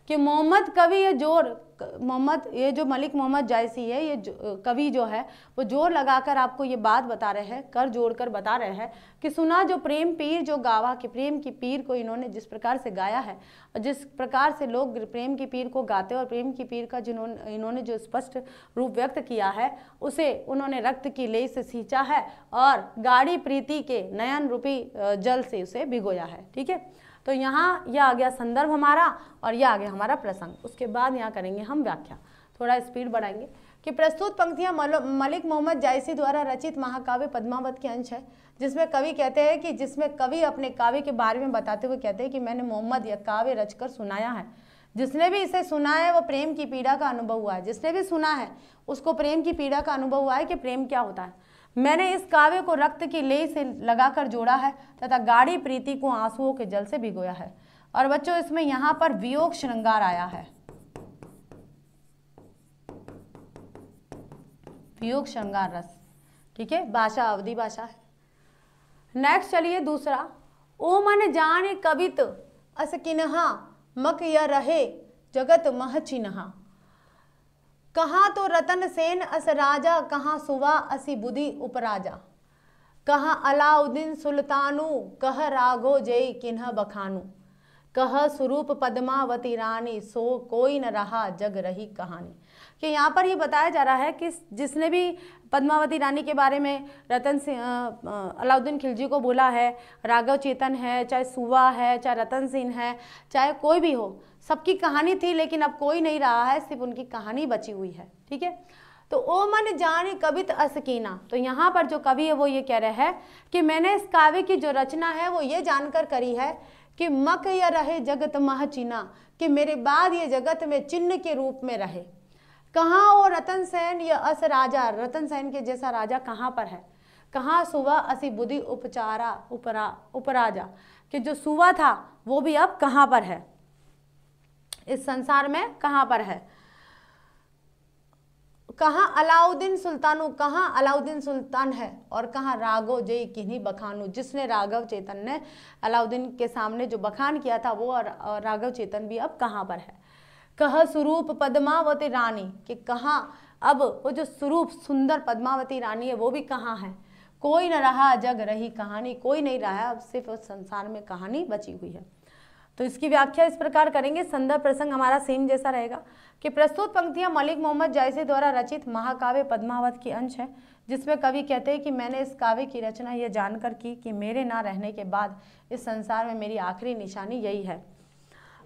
कि मोहम्मद कवि ये जो मलिक मोहम्मद जायसी है, ये कवि जो है वो जोर लगाकर आपको ये बात बता रहे हैं, कर जोड़कर बता रहे हैं कि सुना जो प्रेम पीर जो गावा, कि प्रेम की पीर को इन्होंने जिस प्रकार से गाया है और जिस प्रकार से लोग प्रेम की पीर को गाते हैं और प्रेम की पीर का इन्होंने जो स्पष्ट रूप व्यक्त किया है, उसे उन्होंने रक्त की लेई से सींचा है और गाढ़ी प्रीति के नयन रूपी जल से उसे भिगोया है। ठीक है, तो यहाँ यह आ गया संदर्भ हमारा और यह आ गया हमारा प्रसंग। उसके बाद यहाँ करेंगे हम व्याख्या, थोड़ा स्पीड बढ़ाएंगे। कि प्रस्तुत पंक्तियाँ मलिक मोहम्मद जायसी द्वारा रचित महाकाव्य पद्मावत के अंश है, जिसमें कवि कहते हैं कि जिसमें कवि अपने काव्य के बारे में बताते हुए कहते हैं कि मैंने मोहम्मद यह काव्य रचकर सुनाया है। जिसने भी इसे सुना है वो प्रेम की पीड़ा का अनुभव हुआ है। जिसने भी सुना है उसको प्रेम की पीड़ा का अनुभव हुआ है कि प्रेम क्या होता है। मैंने इस काव्य को रक्त की लेई से लगाकर जोड़ा है तथा गाढ़ी प्रीति को आंसुओं के जल से भिगोया है। और बच्चों इसमें यहाँ पर वियोग श्रृंगार आया है, वियोग श्रृंगार रस। ठीक है, भाषा अवधि भाषा है। नेक्स्ट चलिए दूसरा, ओ मन जाने कवित अस किन्हा मक या रहे जगत मह चिन्हा। कहाँ तो रतन सेन अस राजा, कहाँ सुवा असी बुद्धि उपराजा। कहाँ अलाउद्दीन सुल्तानू, कह राघो जय किन्ह बखानू। कह स्वरूप पद्मावती रानी, सो कोई न रहा जग रही कहानी। कि यहाँ पर ये बताया जा रहा है कि जिसने भी पद्मावती रानी के बारे में रतन सिंह अलाउद्दीन खिलजी को बोला है, राघव चेतन है, चाहे सुवा है, चाहे रतन सिंह है, चाहे कोई भी हो, सबकी कहानी थी लेकिन अब कोई नहीं रहा है, सिर्फ उनकी कहानी बची हुई है। ठीक है, तो ओ मन जाने कवित असकीना। तो यहाँ पर जो कवि है वो ये कह रहे हैं कि मैंने इस काव्य की जो रचना है वो ये जानकर करी है कि मक या रहे जगत मह चिन्हा, कि मेरे बाद ये जगत में चिन्ह के रूप में रहे। कहाँ ओ रतन सेन या अस राजा, रतन सेन के जैसा राजा कहाँ पर है। कहाँ सुवा असी बुद्धि उपचारा उपराजा, कि जो सुवा था वो भी अब कहाँ पर है, इस संसार में कहाँ पर है। कहाँ अलाउद्दीन सुल्तानु, कहाँ अलाउद्दीन सुल्तान है, और कहाँ राघव जय किन्हीं बखानु, जिसने राघव चेतन ने अलाउद्दीन के सामने जो बखान किया था वो और राघव चेतन भी अब कहाँ पर है। कह स्वरूप पद्मावती रानी, कि कहाँ अब वो जो स्वरूप सुंदर पद्मावती रानी है वो भी कहाँ है। कोई न रहा जग रही कहानी, कोई नहीं रहा, अब सिर्फ उस संसार में कहानी बची हुई है। तो इसकी व्याख्या इस प्रकार करेंगे। संदर्भ प्रसंग हमारा सेम जैसा रहेगा कि प्रस्तुत पंक्तियां मलिक मोहम्मद जायसी द्वारा रचित महाकाव्य पद्मावत की अंश है, जिसमें कवि कहते हैं कि मैंने इस काव्य की रचना यह जानकर की कि मेरे ना रहने के बाद इस संसार में मेरी आखिरी निशानी यही है।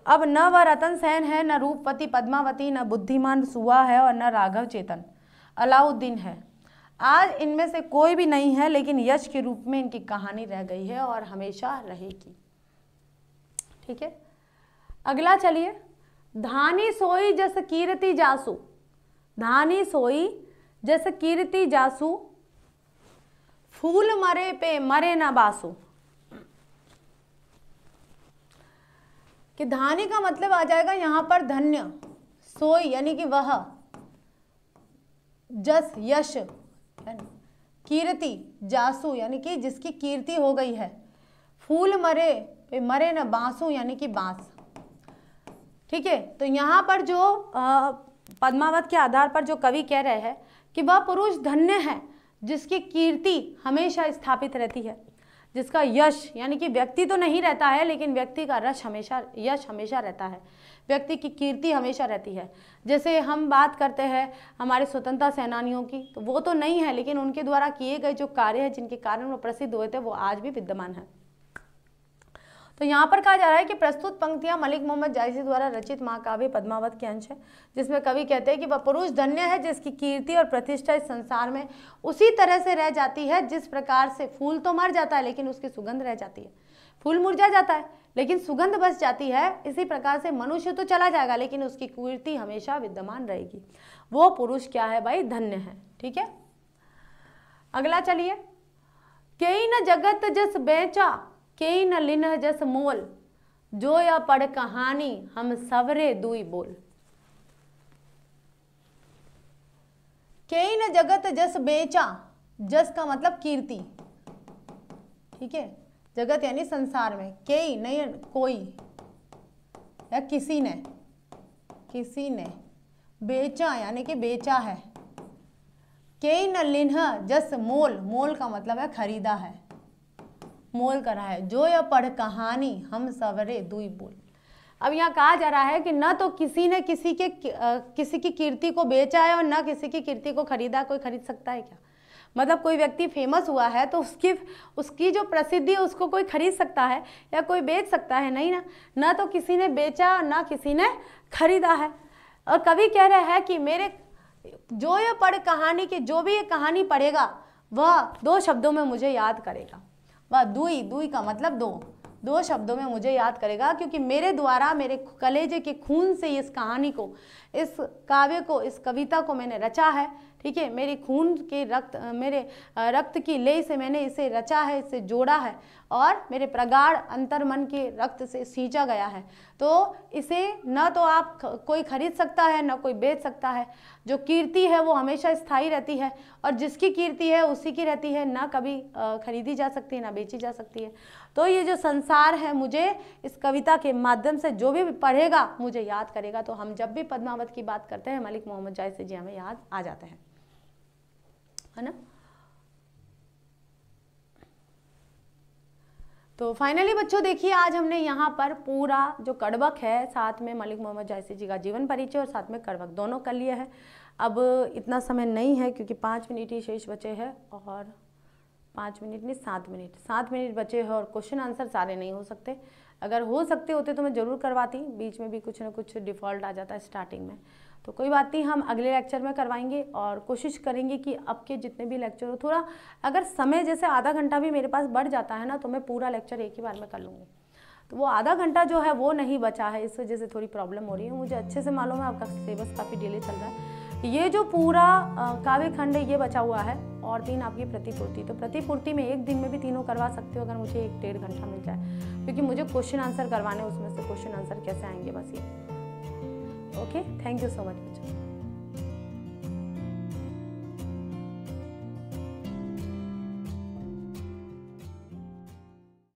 अब न वह रतन सेन है, न रूपवती पद्मावती, न बुद्धिमान सुआ है, और न राघव चेतन अलाउद्दीन है। आज इनमें से कोई भी नहीं है, लेकिन यश के रूप में इनकी कहानी रह गई है और हमेशा रहेगी। ठीक है, अगला चलिए। धानी सोई जस कीर्ति जासु, धानी सोई जस कीर्ति जासु, फूल मरे पे मरे न बासु। कि धानी का मतलब आ जाएगा यहाँ पर धन्य, सोई यानी कि वह, जस यश, कीर्ति जासु यानी कि जिसकी कीर्ति हो गई है, फूल मरे पे मरे न बांसु यानी कि बांस। ठीक है, तो यहाँ पर जो पद्मावत के आधार पर जो कवि कह रहे हैं कि वह पुरुष धन्य है जिसकी कीर्ति हमेशा स्थापित रहती है, जिसका यश यानी कि व्यक्ति तो नहीं रहता है लेकिन व्यक्ति का यश हमेशा रहता है, व्यक्ति की कीर्ति हमेशा रहती है। जैसे हम बात करते हैं हमारे स्वतंत्रता सेनानियों की, तो वो तो नहीं है लेकिन उनके द्वारा किए गए जो कार्य है जिनके कारण वो प्रसिद्ध हुए थे वो आज भी विद्यमान है। तो यहाँ पर कहा जा रहा है कि प्रस्तुत पंक्तियां मलिक मोहम्मद जायसी द्वारा रचित महाकाव्य पद्मावत के अंश है, जिसमें कवि कहते हैं कि वह पुरुष धन्य है जिसकी कीर्ति और प्रतिष्ठा इस संसार में उसी तरह से रह जाती है जिस प्रकार से फूल तो मर जाता है लेकिन उसकी सुगंध रह जाती है, फूल मुरझा जाता है लेकिन सुगंध बच जाती है। इसी प्रकार से मनुष्य तो चला जाएगा लेकिन उसकी कीर्ति हमेशा विद्यमान रहेगी। वो पुरुष क्या है भाई, धन्य है। ठीक है, अगला चलिए। कई न जगत जस बेचा, कई न लिन्ह जस मोल, जो या पढ़ कहानी हम सवरे दुई बोल। कई न जगत जस बेचा, जस का मतलब कीर्ति। ठीक है, जगत यानी संसार में, कई नहीं कोई या किसी ने बेचा यानी कि बेचा है। कई न लिन्ह जस मोल, मोल का मतलब है खरीदा है, मोल करा है। जो या पढ़ कहानी हम सवरे दुई बोल। अब यहाँ कहा जा रहा है कि न तो किसी ने किसी की कीर्ति को बेचा है और न किसी की कीर्ति को खरीदा। कोई खरीद सकता है क्या? मतलब कोई व्यक्ति फेमस हुआ है तो उसकी जो प्रसिद्धि है उसको कोई खरीद सकता है या कोई बेच सकता है? नहीं ना। न तो किसी ने बेचा न किसी ने खरीदा है। और कवि कह रहे हैं कि मेरे जो ये पढ़ कहानी की, जो भी ये कहानी पढ़ेगा वह दो शब्दों में मुझे याद करेगा। वह दुई का मतलब दो शब्दों में मुझे याद करेगा, क्योंकि मेरे द्वारा मेरे कलेजे के खून से इस कहानी को, इस काव्य को, इस कविता को मैंने रचा है। ठीक है, मेरे खून के मेरे रक्त की लेय से मैंने इसे रचा है, इसे जोड़ा है और मेरे प्रगाढ़ अंतर्मन के रक्त से सींचा गया है। तो इसे न तो आप कोई खरीद सकता है न कोई बेच सकता है। जो कीर्ति है वो हमेशा स्थायी रहती है और जिसकी कीर्ति है उसी की रहती है, ना कभी खरीदी जा सकती है ना बेची जा सकती है। तो ये जो संसार है, मुझे इस कविता के माध्यम से जो भी पढ़ेगा मुझे याद करेगा। तो हम जब भी पद्मावत की बात करते हैं मलिक मोहम्मद जायसी जी हमें याद आ जाते हैं, है ना। तो फाइनली बच्चों देखिए, आज हमने यहाँ पर पूरा जो कड़वक है, साथ में मलिक मोहम्मद जायसी जी का जीवन परिचय और साथ में कड़वक दोनों कर लिए है। अब इतना समय नहीं है क्योंकि 5 मिनट ही शेष बचे हैं और 5 मिनट नहीं 7 मिनट बचे हैं और क्वेश्चन आंसर सारे नहीं हो सकते। अगर हो सकते होते तो मैं ज़रूर करवाती, बीच में भी कुछ ना कुछ डिफ़ॉल्ट आ जाता है स्टार्टिंग में। तो कोई बात नहीं, हम अगले लेक्चर में करवाएंगे और कोशिश करेंगे कि अब के जितने भी लेक्चर हो, थोड़ा अगर समय जैसे आधा घंटा भी मेरे पास बढ़ जाता है ना तो मैं पूरा लेक्चर एक ही बार में कर लूँगी। तो वो आधा घंटा जो है वो नहीं बचा है, इस वजह से थोड़ी प्रॉब्लम हो रही है। मुझे अच्छे से मालूम है आपका सिलेबस काफ़ी डिले चल रहा है। ये जो पूरा काव्य खंड ये बचा हुआ है और 3 आपकी प्रतिपूर्ति। तो प्रतिपूर्ति में एक दिन में भी तीनों करवा सकते हो अगर मुझे 1-1.5 घंटा मिल जाए, क्योंकि मुझे क्वेश्चन आंसर करवाने, उसमें से क्वेश्चन आंसर कैसे आएंगे बस ये। Okay, thank you so much बच्चों।